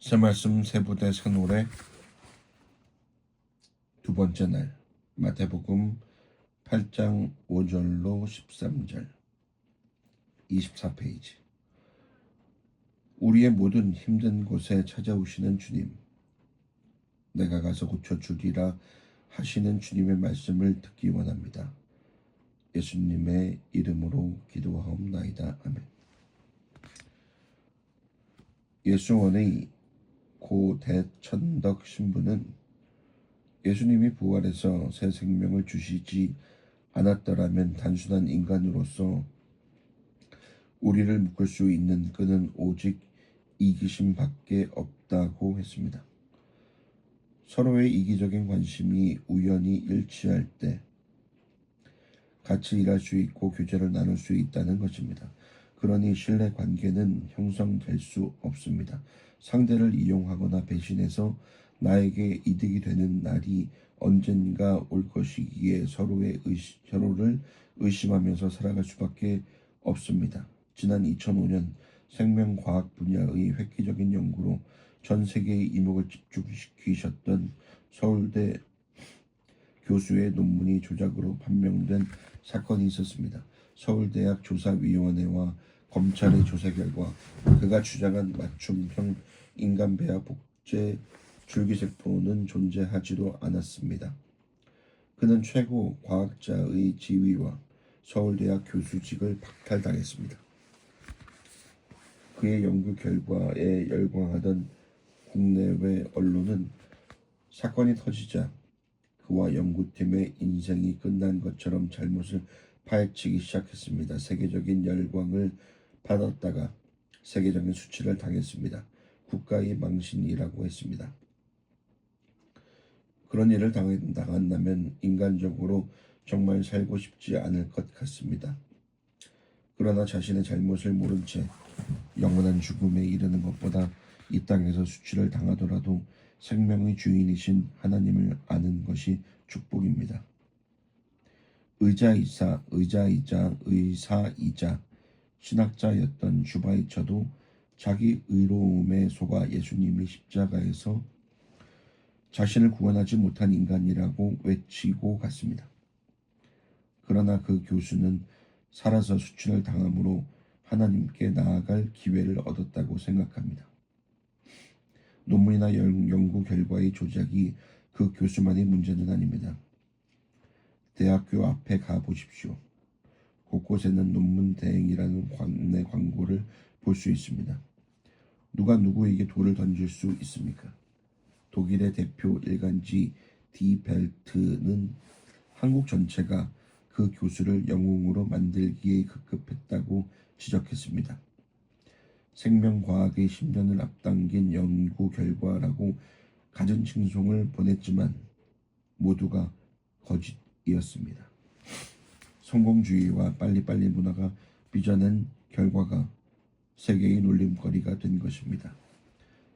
새 말씀 새 부대 새 노래 두 번째 날 마태복음 8장 5절로 13절 24페이지. 우리의 모든 힘든 곳에 찾아오시는 주님, 내가 가서 고쳐주리라 하시는 주님의 말씀을 듣기 원합니다. 예수님의 이름으로 기도하옵나이다. 아멘. 예수원의 고 대천덕 신부는 예수님이 부활해서 새 생명을 주시지 않았더라면 단순한 인간으로서 우리를 묶을 수 있는 끈은 오직 이기심밖에 없다고 했습니다. 서로의 이기적인 관심이 우연히 일치할 때 같이 일할 수 있고 교제를 나눌 수 있다는 것입니다. 그러니 신뢰 관계는 형성될 수 없습니다. 상대를 이용하거나 배신해서 나에게 이득이 되는 날이 언젠가 올 것이기에 서로를 의심하면서 살아갈 수밖에 없습니다. 지난 2005년 생명과학 분야의 획기적인 연구로 전 세계의 이목을 집중시키셨던 서울대 교수의 논문이 조작으로 판명된 사건이 있었습니다. 서울대학 조사위원회와 검찰의 조사 결과 그가 주장한 맞춤형 인간배아 복제 줄기세포는 존재하지도 않았습니다. 그는 최고 과학자의 지위와 서울대학 교수직을 박탈당했습니다. 그의 연구 결과에 열광하던 국내외 언론은 사건이 터지자 그와 연구팀의 인생이 끝난 것처럼 잘못을 파헤치기 시작했습니다. 세계적인 열광을 받았다가 세계적인 수치를 당했습니다. 국가의 망신이라고 했습니다. 그런 일을 당한다면 인간적으로 정말 살고 싶지 않을 것 같습니다. 그러나 자신의 잘못을 모른 채 영원한 죽음에 이르는 것보다 이 땅에서 수치를 당하더라도 생명의 주인이신 하나님을 아는 것이 축복입니다. 의사이자 신학자였던 주바이처도 자기 의로움에 속아 예수님이 십자가에서 자신을 구원하지 못한 인간이라고 외치고 갔습니다. 그러나 그 교수는 살아서 수치를 당함으로 하나님께 나아갈 기회를 얻었다고 생각합니다. 논문이나 연구 결과의 조작이 그 교수만의 문제는 아닙니다. 대학교 앞에 가보십시오. 곳곳에는 논문 대행이라는 관내 광고를 볼 수 있습니다. 누가 누구에게 돌을 던질 수 있습니까? 독일의 대표 일간지 디 벨트는 한국 전체가 그 교수를 영웅으로 만들기에 급급했다고 지적했습니다. 생명과학의 10년을 앞당긴 연구 결과라고 갖은 칭송을 보냈지만 모두가 거짓이었습니다. 성공주의와 빨리빨리 문화가 빚어낸 결과가 세계의 놀림거리가 된 것입니다.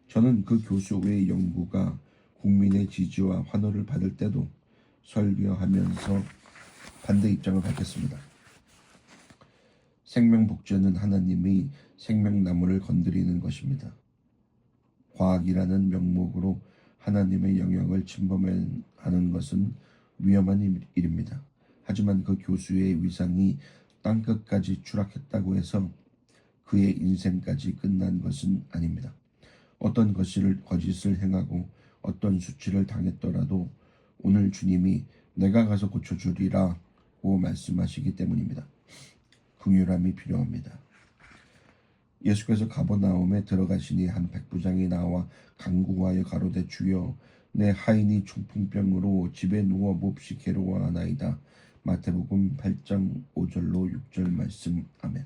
저는 그 교수의 연구가 국민의 지지와 환호를 받을 때도 설교하면서 반대 입장을 밝혔습니다. 생명복제는 하나님의 생명나무를 건드리는 것입니다. 과학이라는 명목으로 하나님의 영역을 침범하는 것은 위험한 일입니다. 하지만 그 교수의 위상이 땅끝까지 추락했다고 해서 그의 인생까지 끝난 것은 아닙니다. 어떤 거짓을 행하고 어떤 수치를 당했더라도 오늘 주님이 내가 가서 고쳐주리라고 말씀하시기 때문입니다. 긍휼함이 필요합니다. 예수께서 가버나움에 들어가시니 한 백부장이 나와 간구하여 가로되 주여 내 하인이 중풍병으로 집에 누워 몹시 괴로워하나이다. 마태복음 8장 5절로 6절 말씀. 아멘.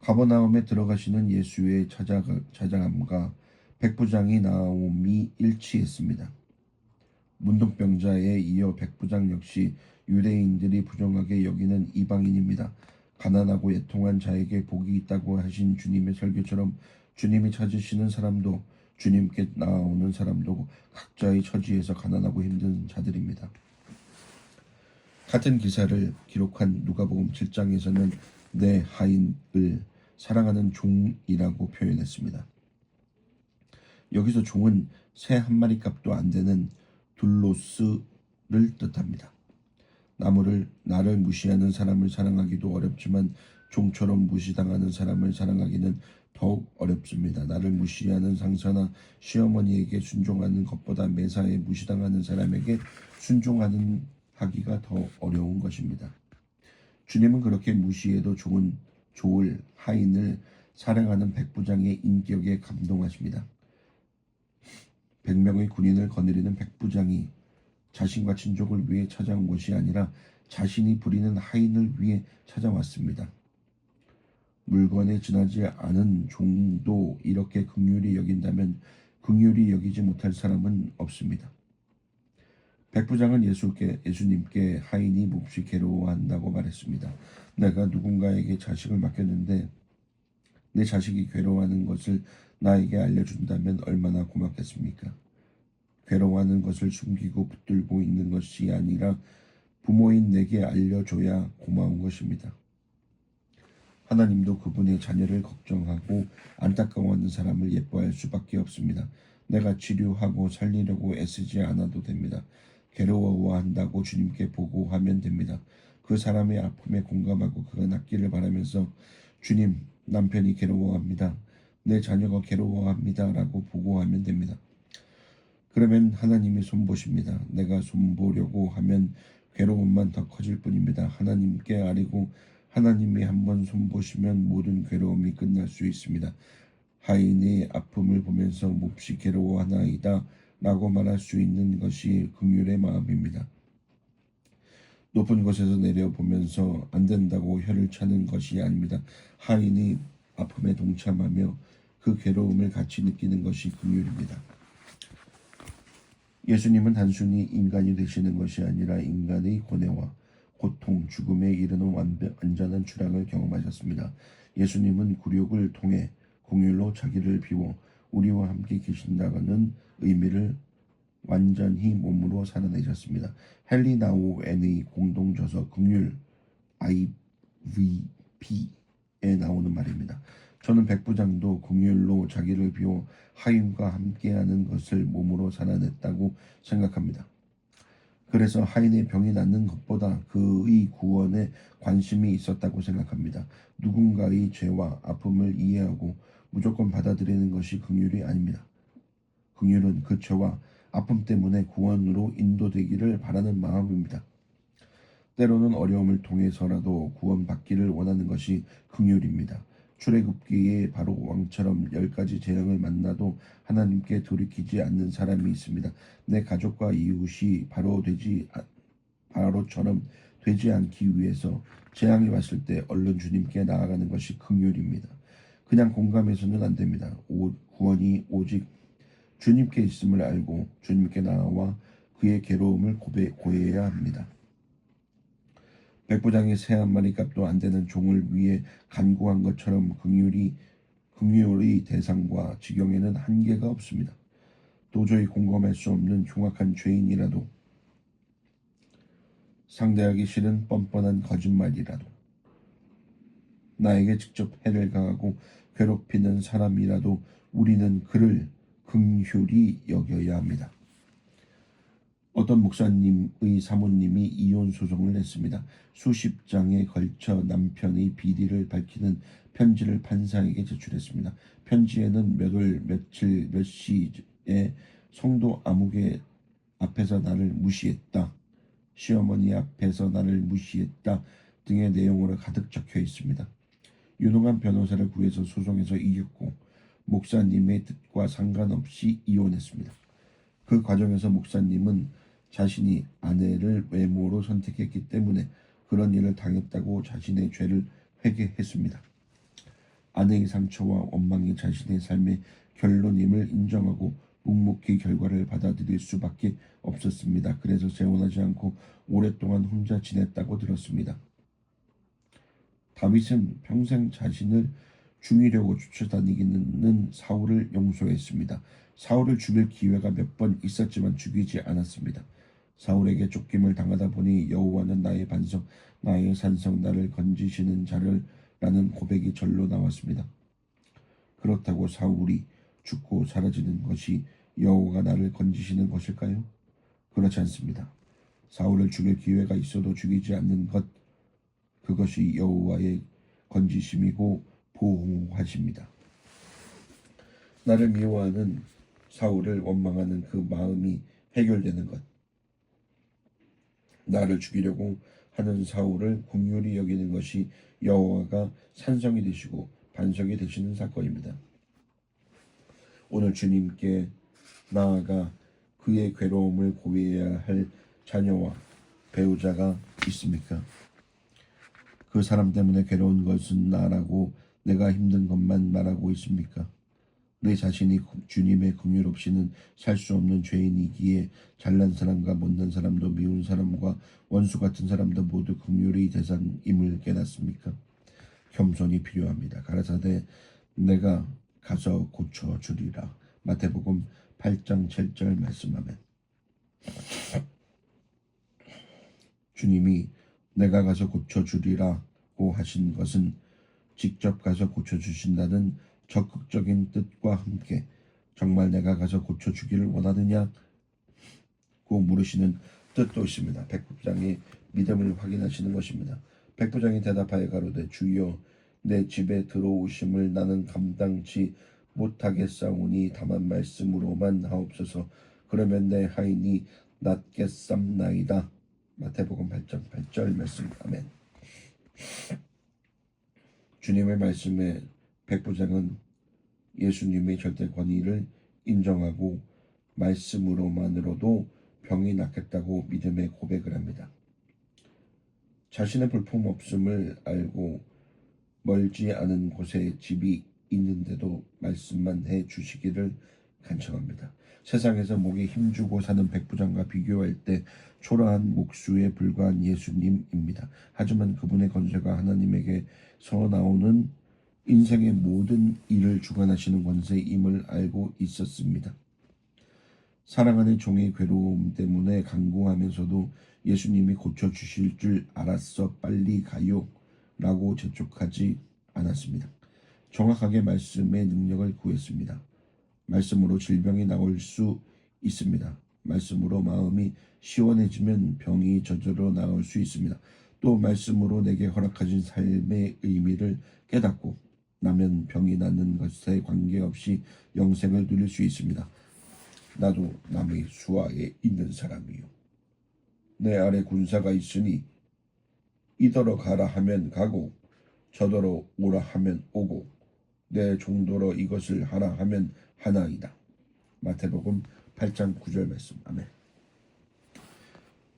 가버나움에 들어가시는 예수의 찾아감과 백부장이 나옴이 일치했습니다. 문둥병자에 이어 백부장 역시 유대인들이 부정하게 여기는 이방인입니다. 가난하고 애통한 자에게 복이 있다고 하신 주님의 설교처럼 주님이 찾으시는 사람도 주님께 나오는 사람도 각자의 처지에서 가난하고 힘든 자들입니다. 같은 기사를 기록한 누가복음 7장에서는 내 하인을 사랑하는 종이라고 표현했습니다. 여기서 종은 새 한 마리 값도 안 되는 둘로스를 뜻합니다. 나를 무시하는 사람을 사랑하기도 어렵지만 종처럼 무시당하는 사람을 사랑하기는 더욱 어렵습니다. 나를 무시하는 상사나 시어머니에게 순종하는 것보다 매사에 무시당하는 사람에게 하기가 더 어려운 것입니다. 주님은 그렇게 무시해도 좋을 하인을 사랑하는 백부장의 인격에 감동하십니다. 100명의 군인을 거느리는 백부장이 자신과 친족을 위해 찾아온 것이 아니라 자신이 부리는 하인을 위해 찾아왔습니다. 물건에 지나지 않은 종도 이렇게 긍휼히 여긴다면 긍휼히 여기지 못할 사람은 없습니다. 백부장은 예수님께 하인이 몹시 괴로워한다고 말했습니다. 내가 누군가에게 자식을 맡겼는데 내 자식이 괴로워하는 것을 나에게 알려준다면 얼마나 고맙겠습니까? 괴로워하는 것을 숨기고 붙들고 있는 것이 아니라 부모인 내게 알려줘야 고마운 것입니다. 하나님도 그분의 자녀를 걱정하고 안타까워하는 사람을 예뻐할 수밖에 없습니다. 내가 치료하고 살리려고 애쓰지 않아도 됩니다. 괴로워한다고 주님께 보고하면 됩니다. 그 사람의 아픔에 공감하고 그가 낫기를 바라면서 주님, 남편이 괴로워합니다. 내 자녀가 괴로워합니다. 라고 보고하면 됩니다. 그러면 하나님이 손보십니다. 내가 손보려고 하면 괴로움만 더 커질 뿐입니다. 하나님께 아뢰고 하나님이 한번 손보시면 모든 괴로움이 끝날 수 있습니다. 하인의 아픔을 보면서 몹시 괴로워하나이다 라고 말할 수 있는 것이 긍휼의 마음입니다. 높은 곳에서 내려보면서 안 된다고 혀를 차는 것이 아닙니다. 하인의 아픔에 동참하며 그 괴로움을 같이 느끼는 것이 긍휼입니다. 예수님은 단순히 인간이 되시는 것이 아니라 인간의 고뇌와 고통, 죽음에 이르는 완전한 추락을 경험하셨습니다. 예수님은 굴욕을 통해 긍휼로 자기를 비워 우리와 함께 계신다는 의미를 완전히 몸으로 살아내셨습니다. 헨리 나우엔의 공동저서 긍휼 IVP에 나오는 말입니다. 저는 백부장도 긍휼로 자기를 비워 하인과 함께하는 것을 몸으로 살아냈다고 생각합니다. 그래서 하인의 병이 낫는 것보다 그의 구원에 관심이 있었다고 생각합니다. 누군가의 죄와 아픔을 이해하고 무조건 받아들이는 것이 긍휼이 아닙니다. 긍휼은 그 죄와 아픔 때문에 구원으로 인도되기를 바라는 마음입니다. 때로는 어려움을 통해서라도 구원받기를 원하는 것이 긍휼입니다. 출애굽기에 바로 왕처럼 10가지 재앙을 만나도 하나님께 돌이키지 않는 사람이 있습니다. 내 가족과 이웃이 바로처럼 되지 않기 위해서 재앙이 왔을 때 얼른 주님께 나아가는 것이 긍휼입니다. 그냥 공감해서는 안 됩니다. 구원이 오직 주님께 있음을 알고 주님께 나와 그의 괴로움을 고해야 합니다. 백부장이 새 한 마리 값도 안 되는 종을 위해 간구한 것처럼 긍휼의 대상과 지경에는 한계가 없습니다. 도저히 공감할 수 없는 흉악한 죄인이라도, 상대하기 싫은 뻔뻔한 거짓말이라도, 나에게 직접 해를 가하고 괴롭히는 사람이라도 우리는 그를 긍휼히 여겨야 합니다. 어떤 목사님의 사모님이 이혼 소송을 냈습니다. 수십 장에 걸쳐 남편의 비리를 밝히는 편지를 판사에게 제출했습니다. 편지에는 몇 월 며칠 몇 시에 성도 아무개 앞에서 나를 무시했다, 시어머니 앞에서 나를 무시했다 등의 내용으로 가득 적혀 있습니다. 유능한 변호사를 구해서 소송에서 이겼고 목사님의 뜻과 상관없이 이혼했습니다. 그 과정에서 목사님은 자신이 아내를 외모로 선택했기 때문에 그런 일을 당했다고 자신의 죄를 회개했습니다. 아내의 상처와 원망이 자신의 삶의 결론임을 인정하고 묵묵히 결과를 받아들일 수밖에 없었습니다. 그래서 재혼하지 않고 오랫동안 혼자 지냈다고 들었습니다. 다윗은 평생 자신을 죽이려고 쫓아다니는 사울을 용서했습니다. 사울을 죽일 기회가 몇 번 있었지만 죽이지 않았습니다. 사울에게 쫓김을 당하다 보니 여호와는 나의 반석, 나의 산성, 나를 건지시는 자를 라는 고백이 절로 나왔습니다. 그렇다고 사울이 죽고 사라지는 것이 여호와가 나를 건지시는 것일까요? 그렇지 않습니다. 사울을 죽일 기회가 있어도 죽이지 않는 것, 그것이 여호와의 건지심이고 보호하십니다. 나를 미워하는 사울을 원망하는 그 마음이 해결되는 것, 나를 죽이려고 하는 사울을 긍휼히 여기는 것이 여호와가 산성이 되시고 반석이 되시는 사건입니다. 오늘 주님께 나아가 그의 괴로움을 고해야 할 자녀와 배우자가 있습니까? 그 사람 때문에 괴로운 것은 나라고 내가 힘든 것만 말하고 있습니까? 내 자신이 주님의 긍휼 없이는 살 수 없는 죄인이기에 잘난 사람과 못난 사람도 미운 사람과 원수 같은 사람도 모두 긍휼의 대상임을 깨닫습니까? 겸손이 필요합니다. 가라사대 내가 가서 고쳐주리라. 마태복음 8장 7절 말씀하면 주님이 내가 가서 고쳐주리라고 하신 것은 직접 가서 고쳐주신다는 적극적인 뜻과 함께 정말 내가 가서 고쳐주기를 원하느냐고 물으시는 뜻도 있습니다. 백부장이 믿음을 확인하시는 것입니다. 백부장이 대답하여 가로되 주여 내 집에 들어오심을 나는 감당치 못하겠사오니 다만 말씀으로만 하옵소서. 그러면 내 하인이 낫겠삼나이다. 마태복음 8장 8절 말씀. 아멘. 주님의 말씀에 백부장은 예수님의 절대 권위를 인정하고 말씀으로만으로도 병이 낫겠다고 믿음의 고백을 합니다. 자신의 볼품없음을 알고 멀지 않은 곳에 집이 있는데도 말씀만 해 주시기를 간청합니다. 세상에서 목에 힘주고 사는 백부장과 비교할 때 초라한 목수에 불과한 예수님입니다. 하지만 그분의 권세가 하나님에게서 나오는 인생의 모든 일을 주관하시는 권세임을 알고 있었습니다. 사랑하는 종의 괴로움 때문에 간구하면서도 예수님이 고쳐주실 줄 알았어 빨리 가요 라고 재촉하지 않았습니다. 정확하게 말씀의 능력을 구했습니다. 말씀으로 질병이 나올 수 있습니다. 말씀으로 마음이 시원해지면 병이 저절로 나올 수 있습니다. 또 말씀으로 내게 허락하신 삶의 의미를 깨닫고 나면 병이 낫는 것에 관계없이 영생을 누릴 수 있습니다. 나도 남의 수하에 있는 사람이요. 내 아래 군사가 있으니 이더러 가라 하면 가고 저더러 오라 하면 오고 내 종도로 이것을 하라 하면 하나이다. 마태복음 8장 9절 말씀. 아멘.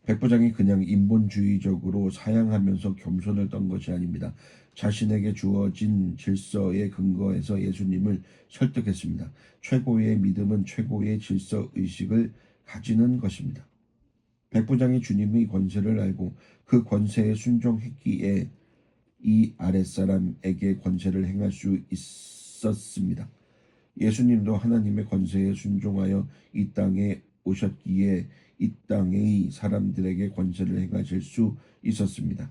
백부장이 그냥 인본주의적으로 사양하면서 겸손을 떤 것이 아닙니다. 자신에게 주어진 질서에 근거해서 예수님을 설득했습니다. 최고의 믿음은 최고의 질서 의식을 가지는 것입니다. 백부장이 주님의 권세를 알고 그 권세에 순종했기에 이 아랫사람에게 권세를 행할 수 있었습니다. 예수님도 하나님의 권세에 순종하여 이 땅에 오셨기에 이 땅의 사람들에게 권세를 행하실 수 있었습니다.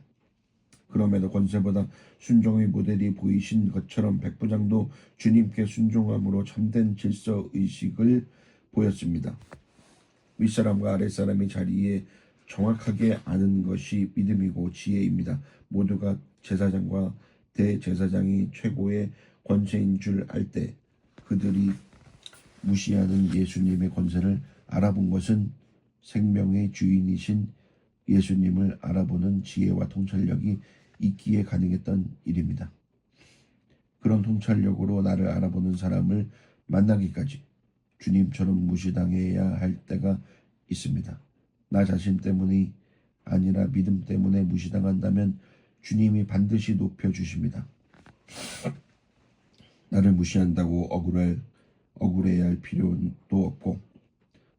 그럼에도 권세보다 순종의 모델이 보이신 것처럼 백부장도 주님께 순종함으로 참된 질서 의식을 보였습니다. 윗사람과 아랫사람의 자리에 정확하게 아는 것이 믿음이고 지혜입니다. 모두가 제사장과 대제사장이 최고의 권세인 줄 알 때 그들이 무시하는 예수님의 권세를 알아본 것은 생명의 주인이신 예수님을 알아보는 지혜와 통찰력이 있기에 가능했던 일입니다. 그런 통찰력으로 나를 알아보는 사람을 만나기까지 주님처럼 무시당해야 할 때가 있습니다. 나 자신 때문이 아니라 믿음 때문에 무시당한다면 주님이 반드시 높여주십니다. 나를 무시한다고 억울해야 할 필요도 없고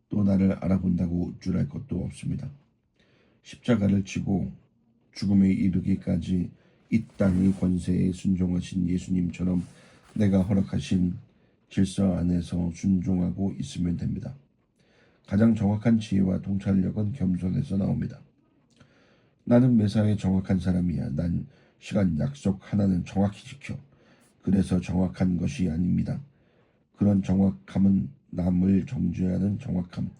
또 나를 알아본다고 우쭐할 것도 없습니다. 십자가를 지고 죽음에 이르기까지 이 땅의 권세에 순종하신 예수님처럼 내가 허락하신 질서 안에서 순종하고 있으면 됩니다. 가장 정확한 지혜와 통찰력은 겸손에서 나옵니다. 나는 매사에 정확한 사람이야. 난 시간 약속 하나는 정확히 지켜. 그래서 정확한 것이 아닙니다. 그런 정확함은 남을 정죄하는 정확함,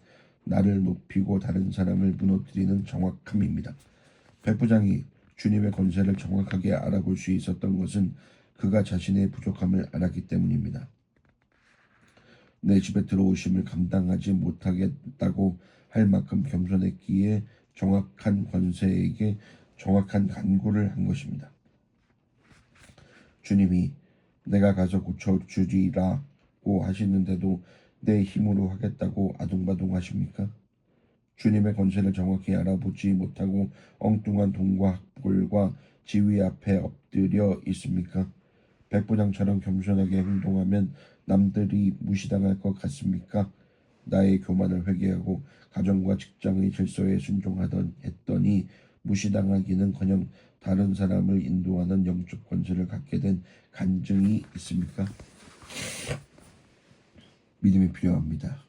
나를 높이고 다른 사람을 무너뜨리는 정확함입니다. 백부장이 주님의 권세를 정확하게 알아볼 수 있었던 것은 그가 자신의 부족함을 알았기 때문입니다. 내 집에 들어오심을 감당하지 못하겠다고 할 만큼 겸손했기에 정확한 권세에게 정확한 간구를 한 것입니다. 주님이 내가 가서 고쳐주리라고 하시는데도 내 힘으로 하겠다고 아둥바둥 하십니까? 주님의 권세를 정확히 알아보지 못하고 엉뚱한 돈과 학벌과 지위 앞에 엎드려 있습니까? 백부장처럼 겸손하게 행동하면 남들이 무시당할 것 같습니까? 나의 교만을 회개하고 가정과 직장의 질서에 했더니 무시당하기는커녕 다른 사람을 인도하는 영적 권세를 갖게 된 간증이 있습니까? 믿음이 필요합니다.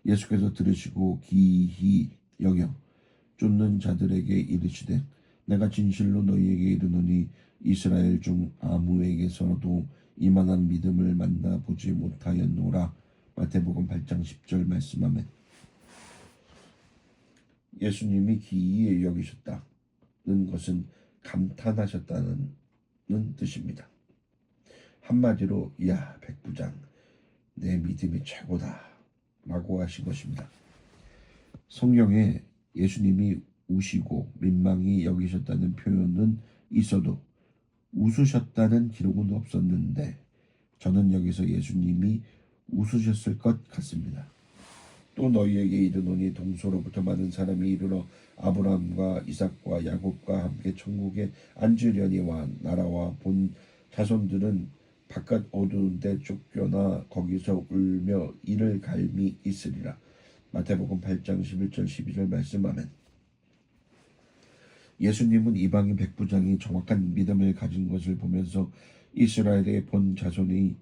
예수께서 들으시고 기히 여겨 쫓는 자들에게 이르시되 내가 진실로 너희에게 이르노니 이스라엘 중 아무에게서도 이만한 믿음을 만나보지 못하였노라. 마태복음 8장 10절 말씀하면 예수님이 기이히 여기셨다는 것은 감탄하셨다는 뜻입니다. 한마디로 야 백부장 내 믿음이 최고다 라고 하신 것입니다. 성경에 예수님이 우시고 민망히 여기셨다는 표현은 있어도 웃으셨다는 기록은 없었는데 저는 여기서 예수님이 웃으셨을 것 같습니다. 또 너희에게 이르노니 동서로부터 많은 사람이 이르러 아브라함과 이삭과 야곱과 함께 천국에 앉으려니와 나라와 본 자손들은 바깥 어두운 데 쫓겨나 거기서 울며 이를 갈미 있으리라. 마태복음 8장 11절 12절 말씀하면 예수님은 이방인 백부장이 정확한 믿음을 가진 것을 보면서 이스라엘의 본 자손의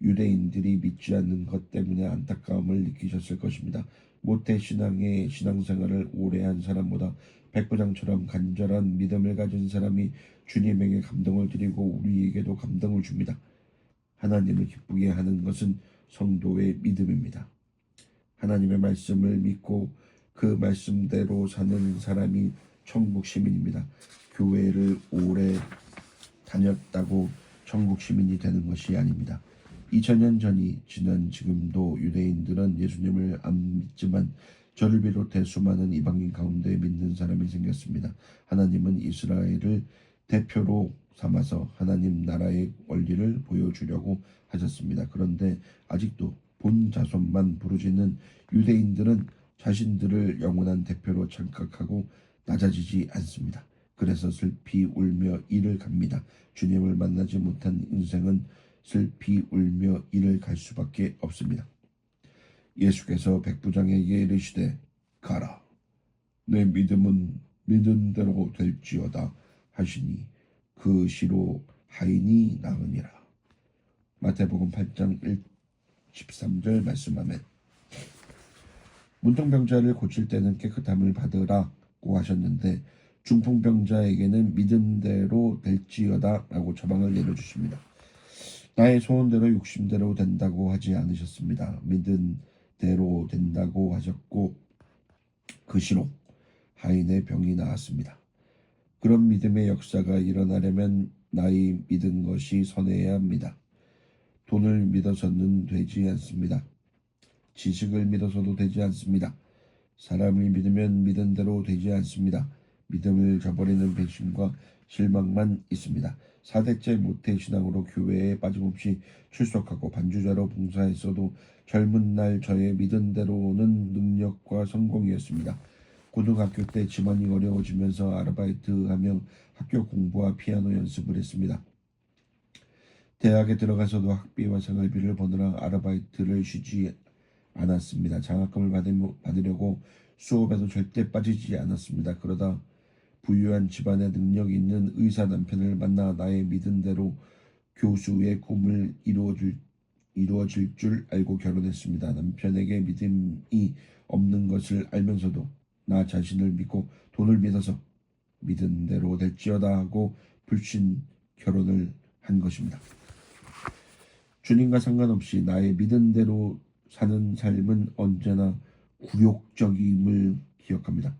유대인들이 믿지 않는 것 때문에 안타까움을 느끼셨을 것입니다. 모태신앙의 신앙생활을 오래 한 사람보다 백부장처럼 간절한 믿음을 가진 사람이 주님에게 감동을 드리고 우리에게도 감동을 줍니다. 하나님을 기쁘게 하는 것은 성도의 믿음입니다. 하나님의 말씀을 믿고 그 말씀대로 사는 사람이 천국 시민입니다. 교회를 오래 다녔다고 천국 시민이 되는 것이 아닙니다. 2000년 전이 지난 지금도 유대인들은 예수님을 안 믿지만 저를 비롯해 수많은 이방인 가운데 믿는 사람이 생겼습니다. 하나님은 이스라엘을 대표로 삼아서 하나님 나라의 원리를 보여주려고 하셨습니다. 그런데 아직도 본 자손만 부르짖는 유대인들은 자신들을 영원한 대표로 착각하고 낮아지지 않습니다. 그래서 슬피 울며 이를 갑니다. 주님을 만나지 못한 인생은 슬피 울며 이를 갈 수밖에 없습니다. 예수께서 백부장에게 이르시되 가라 내 믿음은 믿은 대로 될지어다 하시니 그 시로 하인이 나으니라. 마태복음 8장 13절 말씀하면 문둥병자를 고칠 때는 깨끗함을 받으라고 하셨는데 중풍병자에게는 믿은 대로 될지어다 라고 처방을 내려주십니다. 나의 소원대로 욕심대로 된다고 하지 않으셨습니다. 믿은 대로 된다고 하셨고 그 시로 하인의 병이 나았습니다. 그런 믿음의 역사가 일어나려면 나의 믿은 것이 선해야 합니다. 돈을 믿어서는 되지 않습니다. 지식을 믿어서도 되지 않습니다. 사람을 믿으면 믿은 대로 되지 않습니다. 믿음을 저버리는 배신과 실망만 있습니다. 4대째 모태신앙으로 교회에 빠짐없이 출석하고 반주자로 봉사했어도 젊은 날 저의 믿은 대로는 능력과 성공이었습니다. 고등학교 때 집안이 어려워지면서 아르바이트하며 학교 공부와 피아노 연습을 했습니다. 대학에 들어가서도 학비와 생활비를 버느라 아르바이트를 쉬지 않았습니다. 장학금을 받으려고 수업에도 절대 빠지지 않았습니다. 그러다 부유한 집안에 능력 있는 의사 남편을 만나 나의 믿은 대로 교수의 꿈을 이루어질 줄 알고 결혼했습니다. 남편에게 믿음이 없는 것을 알면서도 나 자신을 믿고 돈을 믿어서 믿은 대로 될지어다 하고 불신 결혼을 한 것입니다. 주님과 상관없이 나의 믿은 대로 사는 삶은 언제나 굴욕적임을 기억합니다.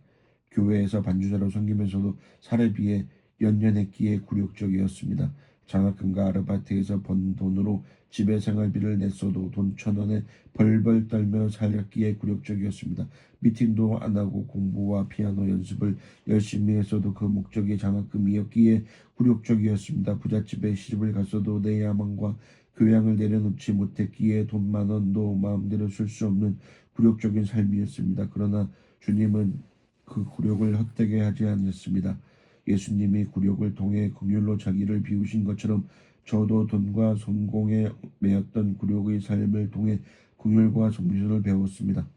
교회에서 반주자로 섬기면서도 사례비에 연연했기에 굴욕적이었습니다. 장학금과 아르바이트에서 번 돈으로 집에 생활비를 냈어도 돈 1,000원에 벌벌 떨며 살았기에 굴욕적이었습니다. 미팅도 안 하고 공부와 피아노 연습을 열심히 했어도 그 목적이 장학금이었기에 굴욕적이었습니다. 부잣집에 시집을 갔어도 내 야망과 교양을 내려놓지 못했기에 돈 10,000원도 마음대로 쓸 수 없는 굴욕적인 삶이었습니다. 그러나 주님은 그 굴욕을 헛되게 하지 않았습니다. 예수님이 굴욕을 통해 긍휼로 자기를 비우신 것처럼 저도 돈과 성공에 매였던 굴욕의 삶을 통해 긍휼과 정신을 배웠습니다.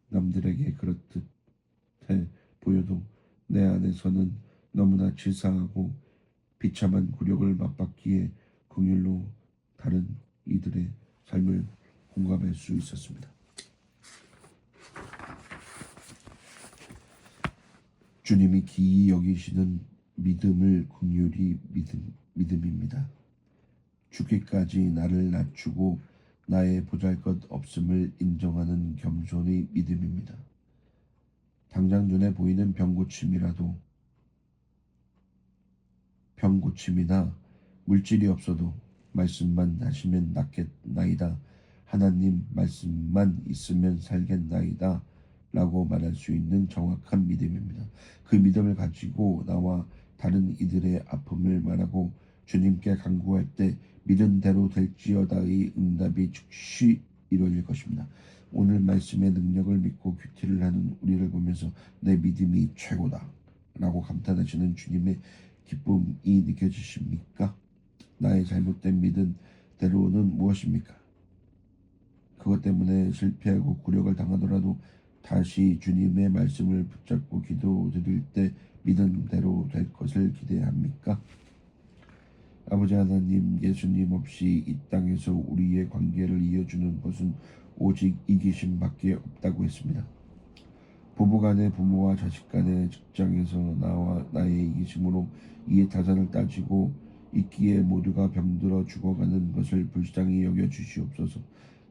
남들에게 그렇듯 해 보여도 내 안에서는 너무나 치사하고 비참한 굴욕을 맛봤기에 긍휼로 다른 이들의 삶을 공감할 수 있었습니다. 주님이 기이 여기시는 믿음을 긍휼히 믿음입니다. 죽기까지 나를 낮추고 나의 보잘것없음을 인정하는 겸손의 믿음입니다. 당장 눈에 보이는 병고침이나 물질이 없어도 말씀만 하시면 낫겠나이다. 하나님 말씀만 있으면 살겠나이다. 라고 말할 수 있는 정확한 믿음입니다. 그 믿음을 가지고 나와 다른 이들의 아픔을 말하고 주님께 간구할 때 믿은 대로 될지어다의 응답이 즉시 이루어질 것입니다. 오늘 말씀의 능력을 믿고 큐티를 하는 우리를 보면서 내 믿음이 최고다 라고 감탄하시는 주님의 기쁨이 느껴지십니까? 나의 잘못된 믿음대로는 무엇입니까? 그것 때문에 실패하고 굴욕을 당하더라도 다시 주님의 말씀을 붙잡고 기도드릴 때 믿음대로 될 것을 기대합니까? 아버지 하나님, 예수님 없이 이 땅에서 우리의 관계를 이어주는 것은 오직 이기심밖에 없다고 했습니다. 부부간의, 부모와 자식간의, 직장에서 나와 나의 이기심으로 이해타산을 따지고 있기에 모두가 병들어 죽어가는 것을 불쌍히 여겨주시옵소서.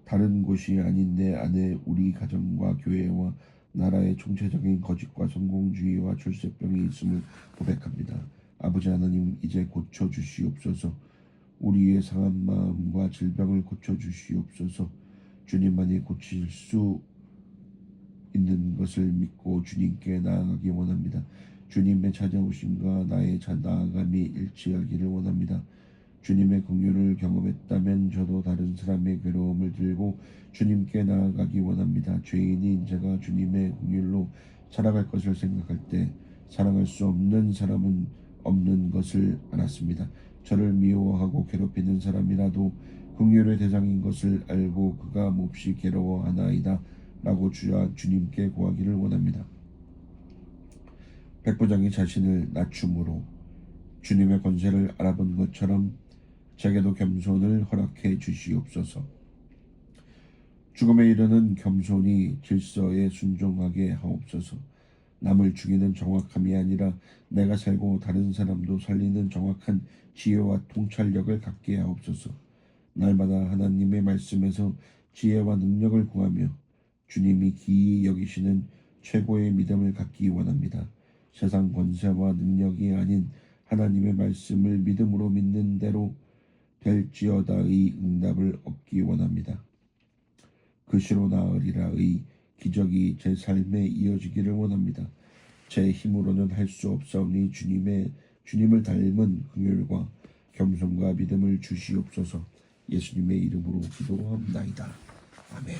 다른 곳이 아닌 내 안에 우리 가정과 교회와 나라의 총체적인 거짓과 성공주의와 출세병이 있음을 고백합니다. 아버지 하나님, 이제 고쳐주시옵소서. 우리의 상한 마음과 질병을 고쳐주시옵소서. 주님만이 고칠 수 있는 것을 믿고 주님께 나아가기 원합니다. 주님의 찾아오심과 나의 나아감이 일치하기를 원합니다. 주님의 긍휼을 경험했다면 저도 다른 사람의 괴로움을 들고 주님께 나아가기 원합니다. 죄인인 제가 주님의 긍휼로 살아갈 것을 생각할 때 사랑할 수 없는 사람은 없는 것을 알았습니다. 저를 미워하고 괴롭히는 사람이라도 긍휼의 대상인 것을 알고 그가 몹시 괴로워하나이다 라고 주님께 구하기를 원합니다. 백부장이 자신을 낮춤으로 주님의 권세를 알아본 것처럼 제게도 겸손을 허락해 주시옵소서. 죽음에 이르는 겸손이 질서에 순종하게 하옵소서. 남을 죽이는 정확함이 아니라 내가 살고 다른 사람도 살리는 정확한 지혜와 통찰력을 갖게 하옵소서. 날마다 하나님의 말씀에서 지혜와 능력을 구하며 주님이 기이 여기시는 최고의 믿음을 갖기 원합니다. 세상 권세와 능력이 아닌 하나님의 말씀을 믿음으로 믿는 대로 될지어다의 응답을 얻기 원합니다. 그시로 나으리라의 기적이 제 삶에 이어지기를 원합니다. 제 힘으로는 할 수 없사오니 주님을 닮은 긍휼과 겸손과 믿음을 주시옵소서. 예수님의 이름으로 기도합나이다. 아멘.